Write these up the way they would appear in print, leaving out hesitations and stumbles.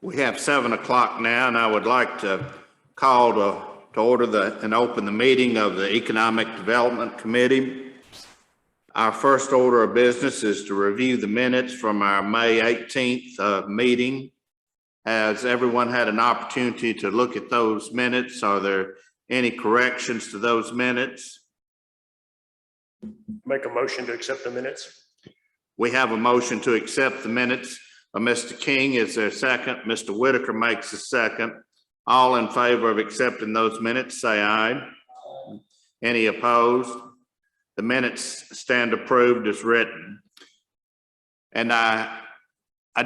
We have 7 o'clock now, and I would like to call to order and open the meeting of the Economic Development Committee. Our first order of business is to review the minutes from our May 18th meeting. Has everyone had an opportunity to look at those minutes? Are there any corrections to those minutes? Make a motion to accept the minutes. We have a motion to accept the minutes. Mr. King, is there a second? Mr. Whitaker makes a second. All in favor of accepting those minutes, say aye. Any opposed? The minutes stand approved as written. And I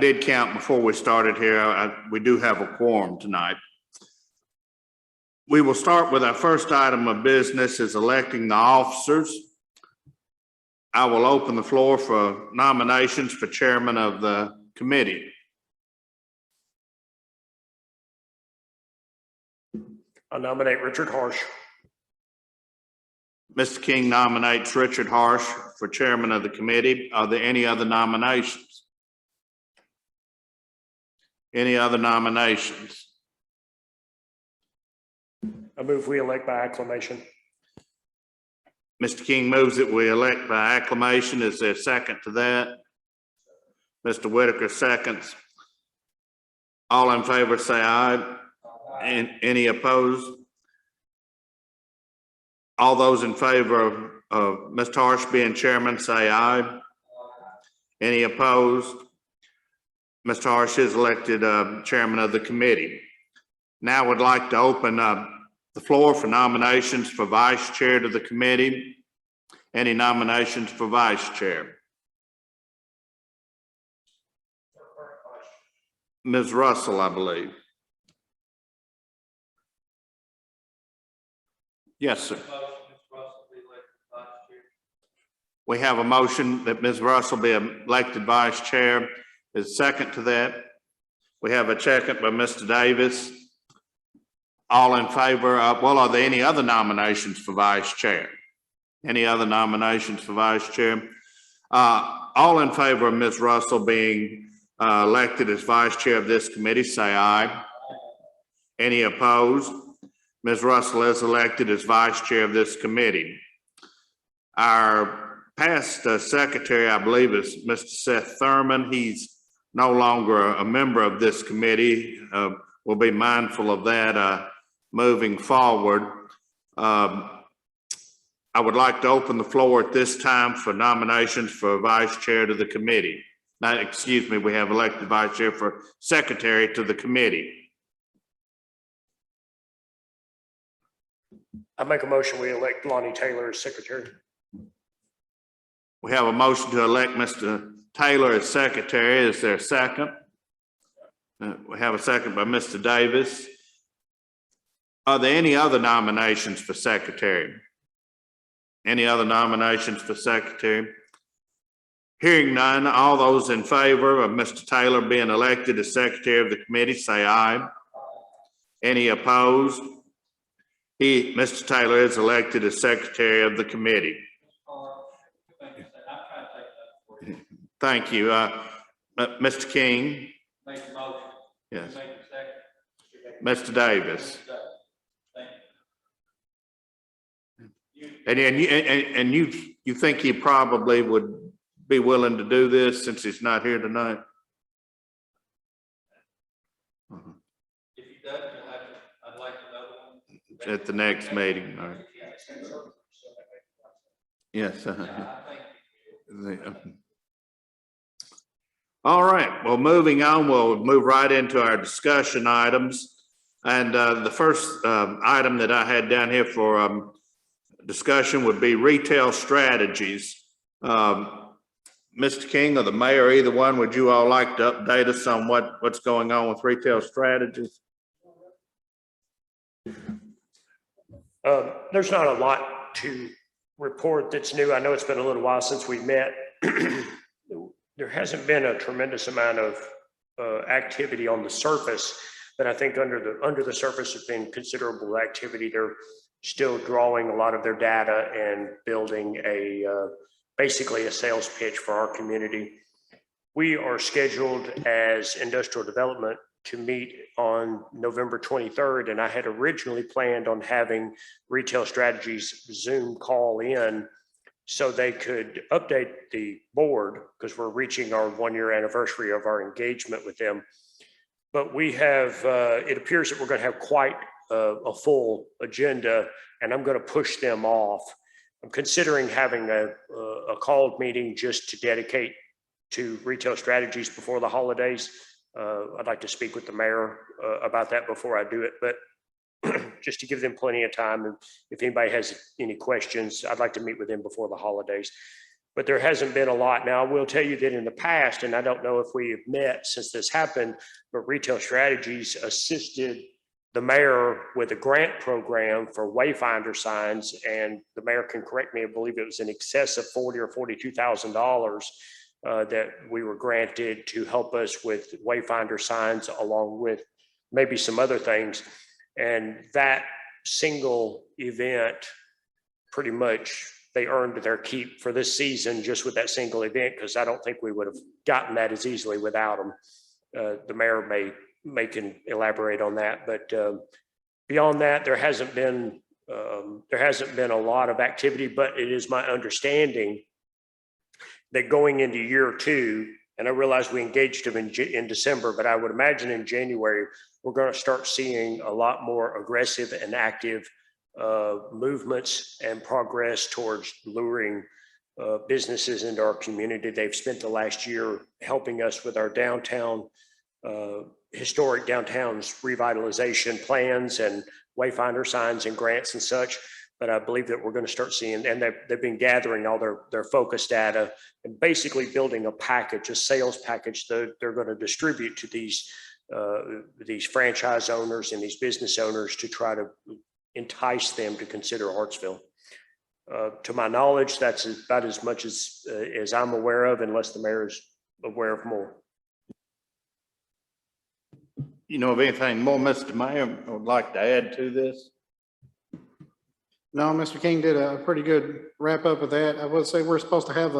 did count before we started here. We do have a quorum tonight. We will start with our first item of business is electing the officers. I will open the floor for nominations for chairman of the committee. I nominate Richard Harsh. Mr. King nominates Richard Harsh for chairman of the committee. Are there any other nominations? Any other nominations? I move we elect by acclamation. Mr. King moves that we elect by acclamation. Is there a second to that? Mr. Whitaker seconds. All in favor say aye. And any opposed? All those in favor of Mr. Harsh being chairman say aye. Any opposed? Mr. Harsh is elected chairman of the committee. Now I would like to open up the floor for nominations for vice chair to the committee. Any nominations for vice chair? Ms. Russell, I believe. Yes, sir. We have a motion that Ms. Russell be elected vice chair. Is second to that? We have a second by Mr. Davis. All in favor of, well, are there any other nominations for vice chair? Any other nominations for vice chair? All in favor of Ms. Russell being elected as vice chair of this committee, say aye. Any opposed? Ms. Russell is elected as vice chair of this committee. Our past secretary, I believe, is Mr. Seth Thurman. He's no longer a member of this committee. We'll be mindful of that moving forward. I would like to open the floor at this time for nominations for vice chair to the committee. Now, excuse me, we have elected vice chair for secretary to the committee. I make a motion we elect Lonnie Taylor as secretary. We have a motion to elect Mr. Taylor as secretary. Is there a second? We have a second by Mr. Davis. Are there any other nominations for secretary? Any other nominations for secretary? Hearing none, all those in favor of Mr. Taylor being elected as secretary of the committee, say aye. Any opposed? Mr. Taylor is elected as secretary of the committee. Thank you. Mr. King? Make a motion. Yes. Make a second. Mr. Davis? And you think he probably would be willing to do this since he's not here tonight? If he does, I'd like to know At the next meeting, all right. Yes. All right, well, moving on, we'll move right into our discussion items. And the first item that I had down here for discussion would be retail strategies. Mr. King or the mayor, either one, would you all like to update us on what's going on with retail strategies? There's not a lot to report that's new. I know it's been a little while since we met. There hasn't been a tremendous amount of activity on the surface, but I think under the surface has been considerable activity. They're still drawing a lot of their data and building basically a sales pitch for our community. We are scheduled as industrial development to meet on November 23rd, and I had originally planned on having Retail Strategies Zoom call in so they could update the board, because we're reaching our 1-year anniversary of our engagement with them. But we have, it appears that we're going to have quite a full agenda, and I'm going to push them off. I'm considering having a called meeting just to dedicate to Retail Strategies before the holidays. I'd like to speak with the mayor about that before I do it, but just to give them plenty of time. And if anybody has any questions, I'd like to meet with them before the holidays. But there hasn't been a lot. Now, I will tell you that in the past, and I don't know if we have met since this happened, but Retail Strategies assisted the mayor with a grant program for wayfinder signs, and the mayor can correct me, I believe it was in excess of $40,000 or $42,000 that we were granted to help us with wayfinder signs, along with maybe some other things. And that single event, pretty much they earned their keep for this season just with that single event, because I don't think we would have gotten that as easily without them. The mayor may can elaborate on that, but beyond that, there hasn't been a lot of activity. But it is my understanding that going into year 2, and I realize we engaged them in December, but I would imagine in January, we're going to start seeing a lot more aggressive and active movements and progress towards luring businesses into our community. They've spent the last year helping us with our downtown, historic downtowns revitalization plans and wayfinder signs and grants and such. But I believe that we're going to start seeing, and they've been gathering all their focus data and basically building a package, a sales package that they're going to distribute to these franchise owners and these business owners to try to entice them to consider Hartsville. To my knowledge, that's about as much as I'm aware of, unless the mayor is aware of more. You know of anything more, Mr. Mayor, would like to add to this? No, Mr. King did a pretty good wrap up of that. I would say we're supposed to have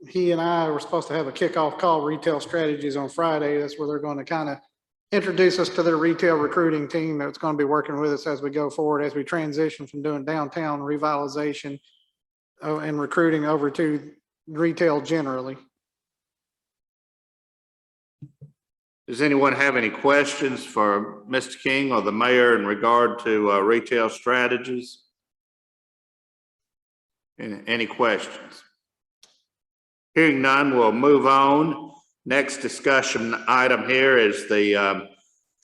he and I were supposed to have a kickoff call, Retail Strategies, on Friday. That's where they're going to kind of introduce us to their retail recruiting team that's going to be working with us as we go forward, as we transition from doing downtown revitalization and recruiting over to retail generally. Does anyone have any questions for Mr. King or the mayor in regard to Retail Strategies? Any questions? Hearing none, we'll move on. Next discussion item here is the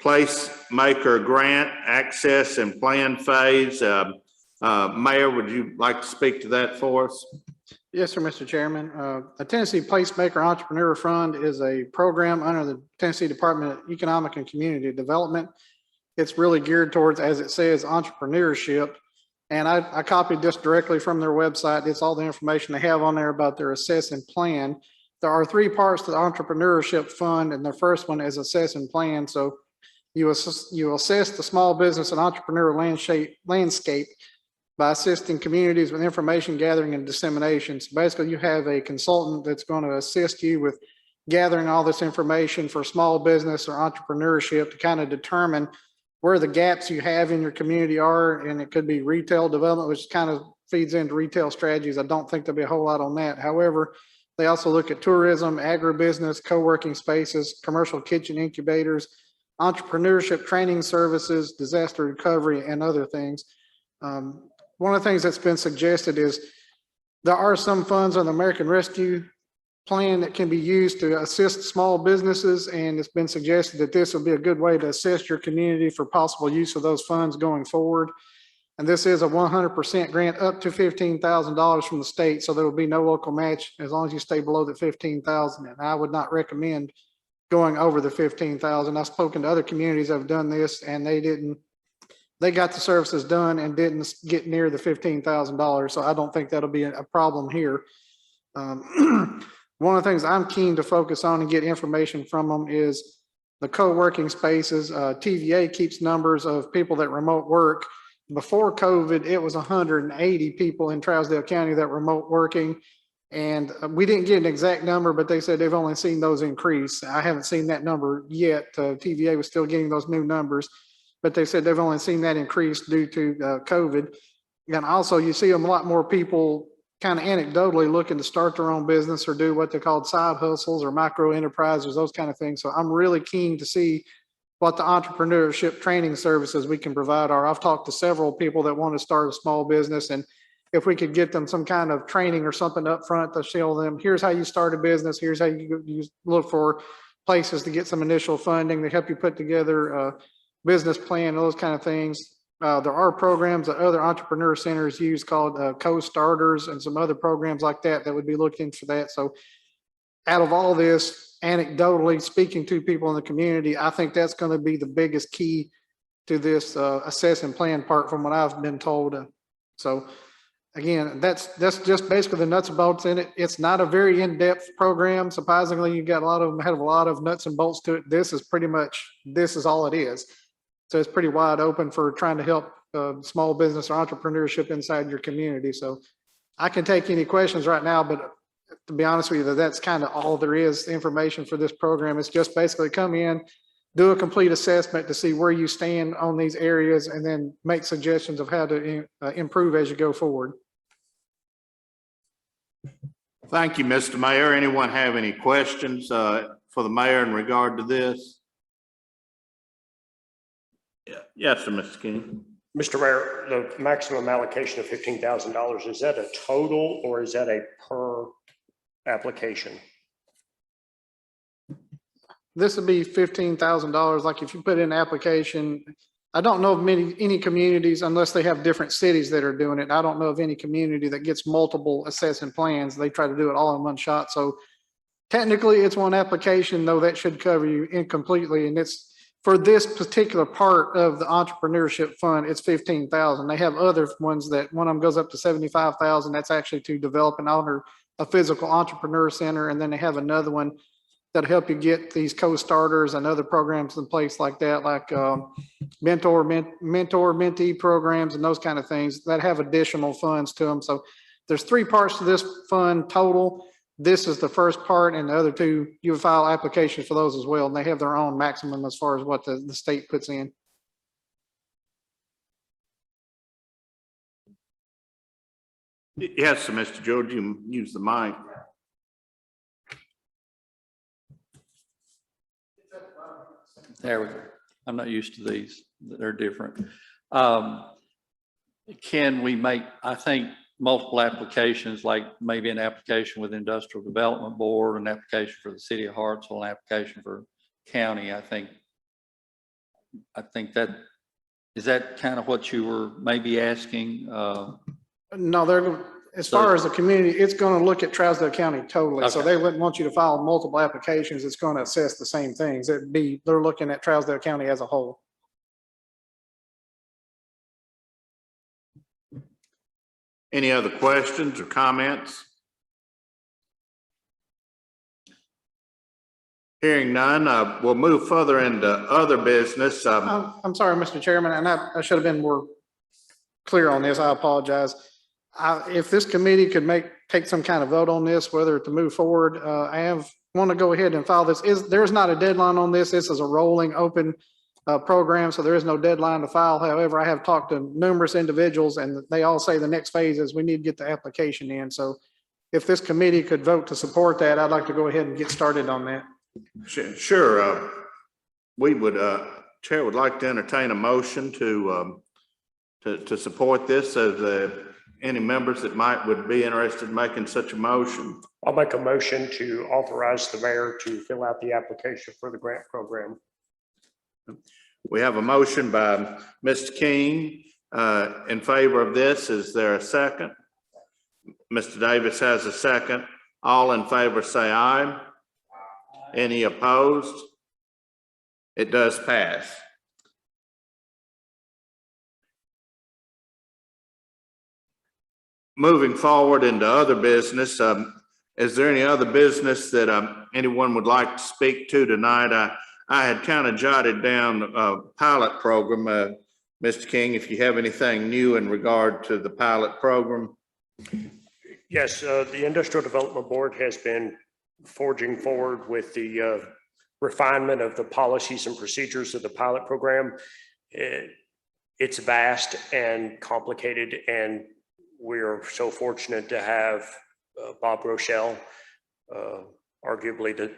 PlaceMaker grant access and plan phase. Mayor, would you like to speak to that for us? Yes, sir, Mr. Chairman. The Tennessee PlaceMaker Entrepreneur Fund is a program under the Tennessee Department of Economic and Community Development. It's really geared towards, as it says, entrepreneurship. And I copied this directly from their website. It's all the information they have on there about their assess and plan. There are 3 parts to the entrepreneurship fund, and the first one is assess and plan. So you assess the small business and entrepreneur landscape by assisting communities with information gathering and dissemination. So basically, you have a consultant that's going to assist you with gathering all this information for small business or entrepreneurship to kind of determine where the gaps you have in your community are. And it could be retail development, which kind of feeds into Retail Strategies. I don't think there'll be a whole lot on that. However, they also look at tourism, agribusiness, co-working spaces, commercial kitchen incubators, entrepreneurship training services, disaster recovery, and other things. One of the things that's been suggested is there are some funds on the American Rescue Plan that can be used to assist small businesses, and it's been suggested that this will be a good way to assist your community for possible use of those funds going forward. And this is a 100% grant up to $15,000 from the state, so there will be no local match as long as you stay below the $15,000. And I would not recommend going over the $15,000. I've spoken to other communities that have done this, and they got the services done and didn't get near the $15,000. So I don't think that'll be a problem here. One of the things I'm keen to focus on and get information from them is the co-working spaces. TVA keeps numbers of people that remote work. Before COVID, it was 180 people in Trousdale County that remote working. And we didn't get an exact number, but they said they've only seen those increase. I haven't seen that number yet. TVA was still getting those new numbers, but they said they've only seen that increase due to COVID. And also you see a lot more people kind of anecdotally looking to start their own business or do what they call side hustles or micro enterprises, those kind of things. So I'm really keen to see what the entrepreneurship training services we can provide are. I've talked to several people that want to start a small business, and if we could get them some kind of training or something up front to show them, here's how you start a business, here's how you look for places to get some initial funding, to help you put together a business plan, those kind of things. There are programs that other entrepreneur centers use called co-starters and some other programs like that that would be looking for that. So out of all this, anecdotally speaking to people in the community, I think that's going to be the biggest key to this assess and plan part from what I've been told. So again, that's just basically the nuts and bolts in it. It's not a very in-depth program. Surprisingly, you got a lot of them have a lot of nuts and bolts to it. This is all it is. So it's pretty wide open for trying to help small business or entrepreneurship inside your community. So I can take any questions right now, but to be honest with you, that's kind of all there is information for this program. It's just basically come in, do a complete assessment to see where you stand on these areas, and then make suggestions of how to improve as you go forward. Thank you, Mr. Mayor. Anyone have any questions for the mayor in regard to this? Yeah. Yes, sir, Mr. King. Mr. Mayor, the maximum allocation of $15,000, is that a total or is that a per application? This would be $15,000. Like if you put in an application, I don't know of any communities, unless they have different cities that are doing it. I don't know of any community that gets multiple assessment plans. They try to do it all in one shot. So technically it's one application, though that should cover you incompletely. And it's for this particular part of the entrepreneurship fund, it's 15,000. They have other ones that one of them goes up to 75,000. That's actually to develop and honor a physical entrepreneur center. And then they have another one that'll help you get these co-starters and other programs in place like that, like mentor, mentee programs and those kind of things that have additional funds to them. So there's 3 parts to this fund total. This is the first part, and the other 2, you file applications for those as well. And they have their own maximum as far as what the state puts in. Yes, sir, Mr. George, you use the mic. There we go. I'm not used to these. They're different. Can we make, I think, multiple applications, like maybe an application with Industrial Development Board, an application for the City of Hartsville, an application for county? I think that, is that kind of what you were maybe asking? No, they're, as far as the community, it's going to look at Trousdale County totally. So Okay. they wouldn't want you to file multiple applications. It's going to assess the same things. They're looking at Trousdale County as a whole. Any other questions or comments? Hearing none, we'll move further into other business. I'm sorry, Mr. Chairman, and I should have been more clear on this. I apologize. If this committee could take some kind of vote on this, whether to move forward, I want to go ahead and file this. There's not a deadline on this. This is a rolling open program, so there is no deadline to file. However, I have talked to numerous individuals, and they all say the next phase is we need to get the application in. So if this committee could vote to support that, I'd like to go ahead and get started on that. Sure. We would, Chair would like to entertain a motion to support this. As any members that would be interested in making such a motion. I'll make a motion to authorize the mayor to fill out the application for the grant program. We have a motion by Mr. King in favor of this. Is there a second? Mr. Davis has a second. All in favor say aye. Any opposed? It does pass. Moving forward into other business, is there any other business that anyone would like to speak to tonight? I had kind of jotted down a pilot program. Mr. King, if you have anything new in regard to the pilot program. Yes, the Industrial Development Board has been forging forward with the refinement of the policies and procedures of the pilot program. It's vast and complicated, and we're so fortunate to have Bob Rochelle, arguably the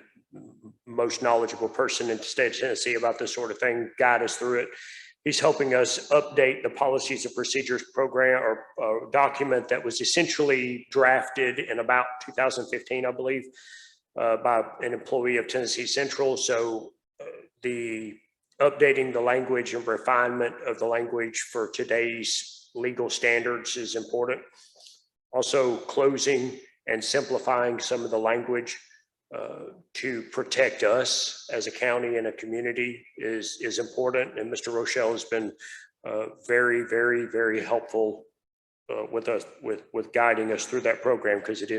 most knowledgeable person in the state of Tennessee about this sort of thing, guide us through it. He's helping us update the policies and procedures program or document that was essentially drafted in about 2015, I believe, by an employee of Tennessee Central. So the updating the language and refinement of the language for today's legal standards is important. Also, closing and simplifying some of the language to protect us as a county and a community is important. And Mr. Rochelle has been very, very, very helpful with us, with guiding us through that program, because it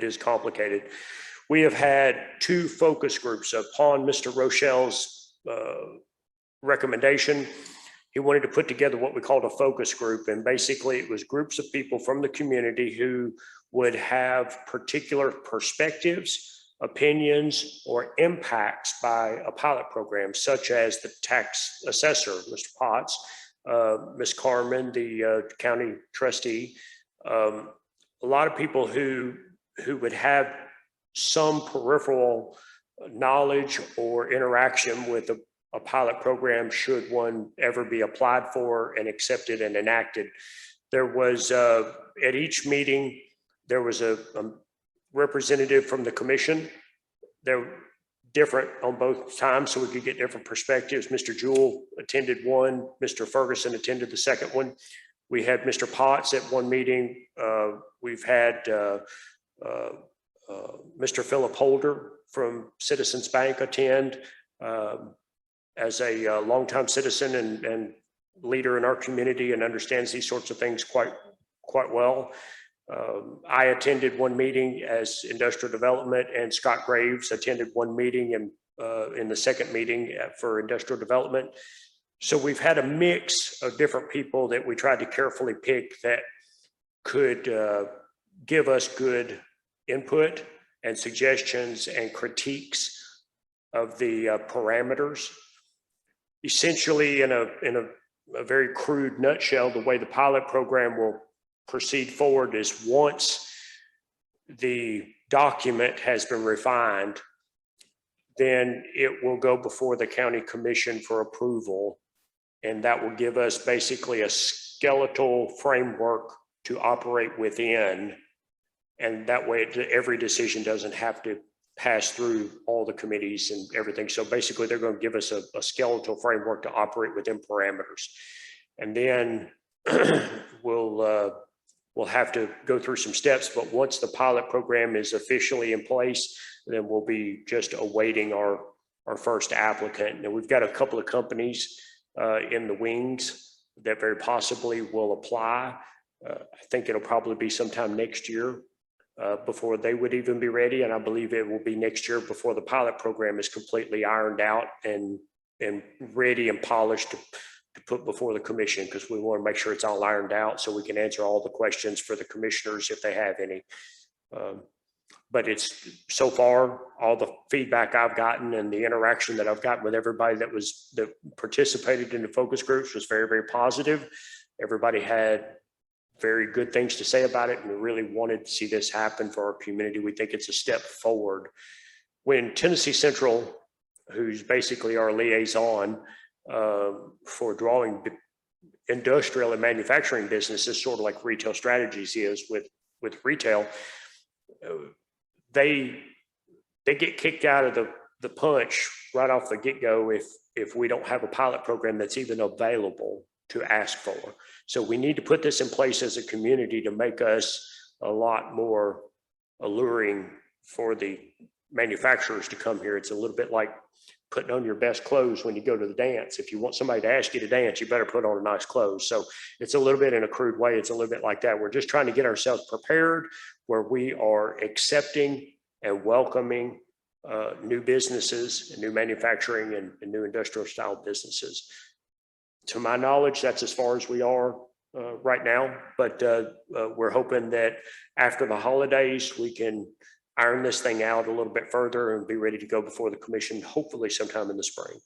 is complicated. We have had 2 focus groups upon Mr. Rochelle's recommendation. He wanted to put together what we called a focus group, and basically it was groups of people from the community who would have particular perspectives, opinions, or impacts by a pilot program, such as the tax assessor, Mr. Potts, Ms. Carmen, the county trustee, a lot of people who would have some peripheral knowledge or interaction with a pilot program should one ever be applied for and accepted and enacted. There was, at each meeting, there was a representative from the commission. They're different on both times, so we could get different perspectives. Mr. Jewell attended one, Mr. Ferguson attended the second one. We had Mr. Potts at one meeting. We've had Mr. Philip Holder from Citizens Bank attend as a longtime citizen and leader in our community and understands these sorts of things quite well. I attended one meeting as industrial development, and Scott Graves attended one meeting in the second meeting for industrial development. So we've had a mix of different people that we tried to carefully pick that could give us good input and suggestions and critiques of the parameters. Essentially, in a very crude nutshell, the way the pilot program will proceed forward is once the document has been refined, then it will go before the county commission for approval. And that will give us basically a skeletal framework to operate within. And that way every decision doesn't have to pass through all the committees and everything. So basically they're going to give us a skeletal framework to operate within parameters. And then we'll have to go through some steps, but once the pilot program is officially in place, then we'll be just awaiting our first applicant. And we've got a couple of companies in the wings that very possibly will apply. I think it'll probably be sometime next year before they would even be ready. And I believe it will be next year before the pilot program is completely ironed out and ready and polished to put before the commission, because we want to make sure it's all ironed out so we can answer all the questions for the commissioners if they have any. But it's so far, all the feedback I've gotten and the interaction that I've gotten with everybody that participated in the focus groups was very, very positive. Everybody had very good things to say about it, and we really wanted to see this happen for our community. We think it's a step forward. When Tennessee Central, who's basically our liaison for drawing industrial and manufacturing businesses, sort of like Retail Strategies is with retail, they get kicked out of the punch right off the get-go if we don't have a pilot program that's even available to ask for. So we need to put this in place as a community to make us a lot more alluring for the manufacturers to come here. It's a little bit like putting on your best clothes when you go to the dance. If you want somebody to ask you to dance, you better put on a nice clothes. So it's a little bit, in a crude way, it's a little bit like that. We're just trying to get ourselves prepared where we are accepting and welcoming new businesses and new manufacturing and new industrial style businesses. To my knowledge, that's as far as we are. right now, but we're hoping that after the holidays, we can iron this thing out a little bit further and be ready to go before the commission, hopefully sometime in the spring.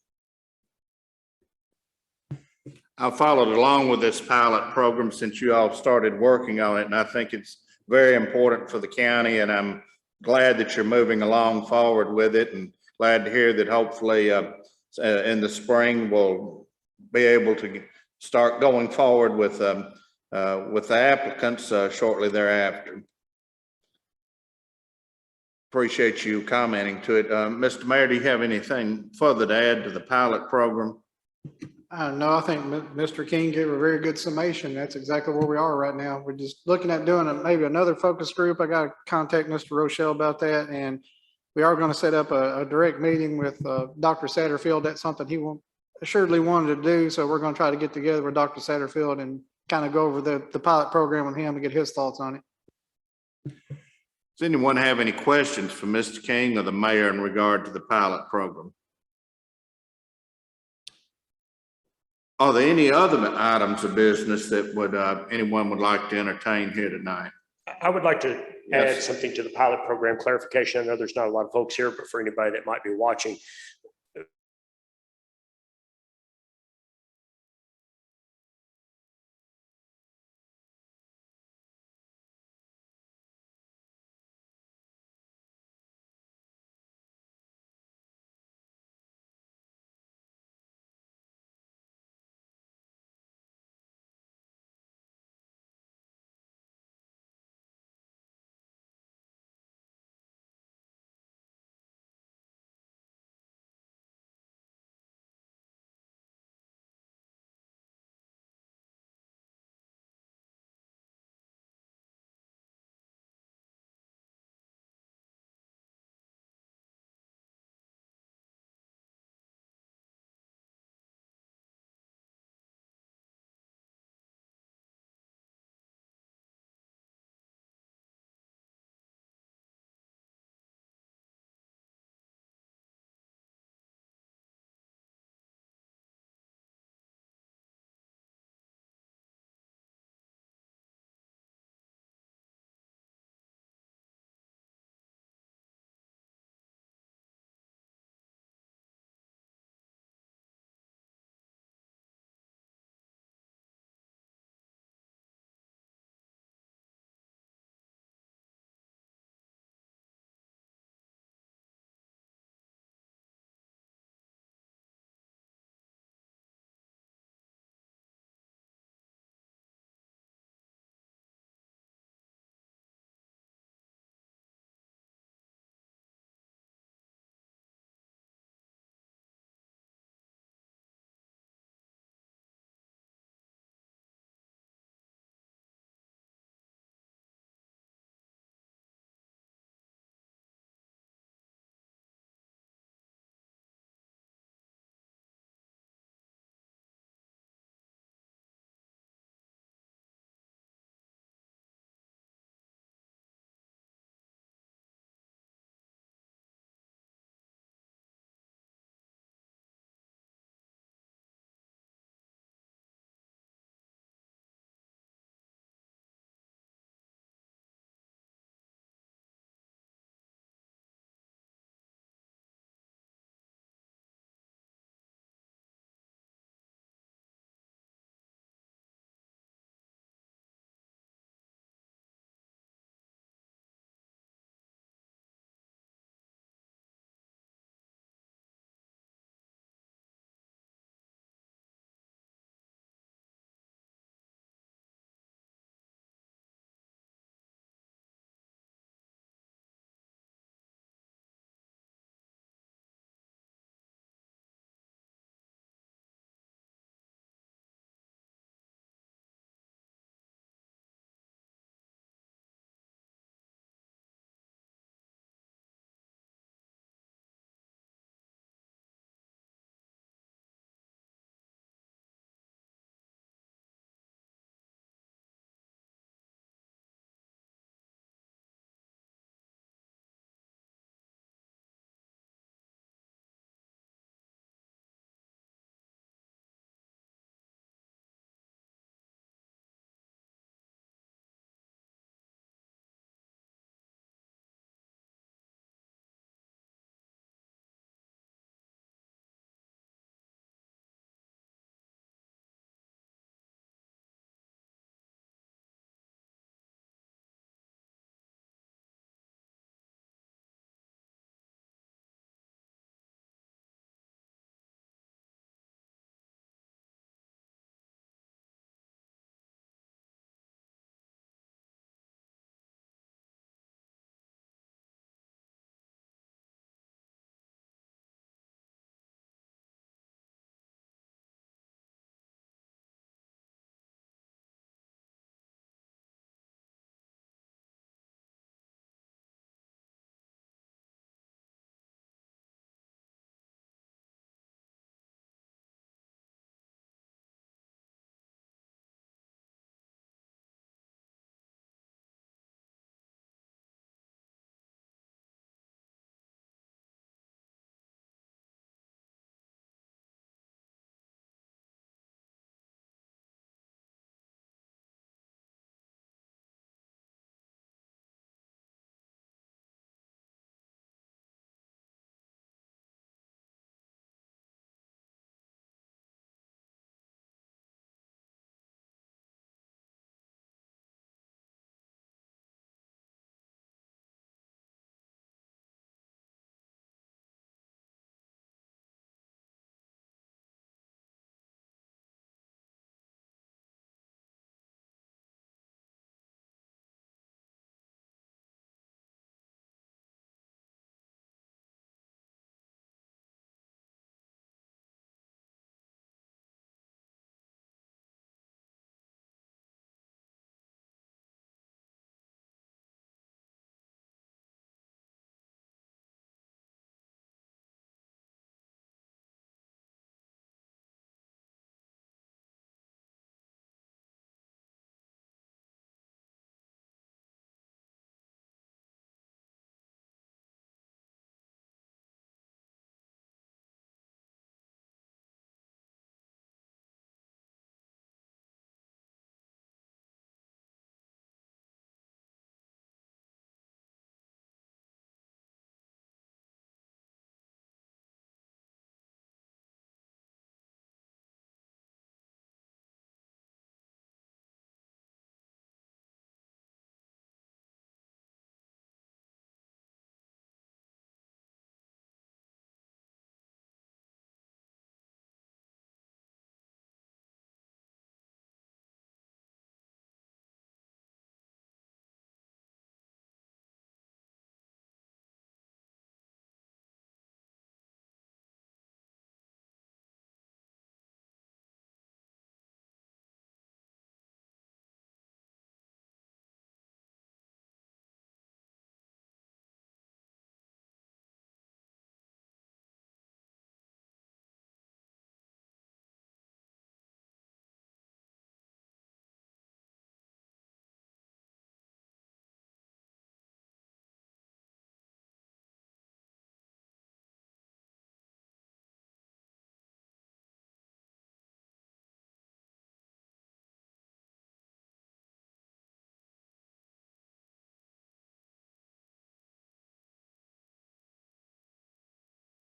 I followed along with this pilot program since you all started working on it, and I think it's very important for the county, and I'm glad that you're moving along forward with it, and glad to hear that hopefully in the spring we'll be able to start going forward with the applicants shortly thereafter. Appreciate you commenting to it. Mr. Mayor, do you have anything further to add to the pilot program? No, I think Mr. King gave a very good summation. That's exactly where we are right now. We're just looking at doing maybe another focus group. I got to contact Mr. Rochelle about that. And we are going to set up a direct meeting with Dr. Satterfield. That's something he assuredly wanted to do. So we're going to try to get together with Dr. Satterfield and kind of go over the pilot program with him and get his thoughts on it. Does anyone have any questions for Mr. King or the mayor in regard to the pilot program? Are there any other items of business that would anyone would like to entertain here tonight? I would like to add Yes. something to the pilot program clarification. I know there's not a lot of folks here, but for anybody that might be watching,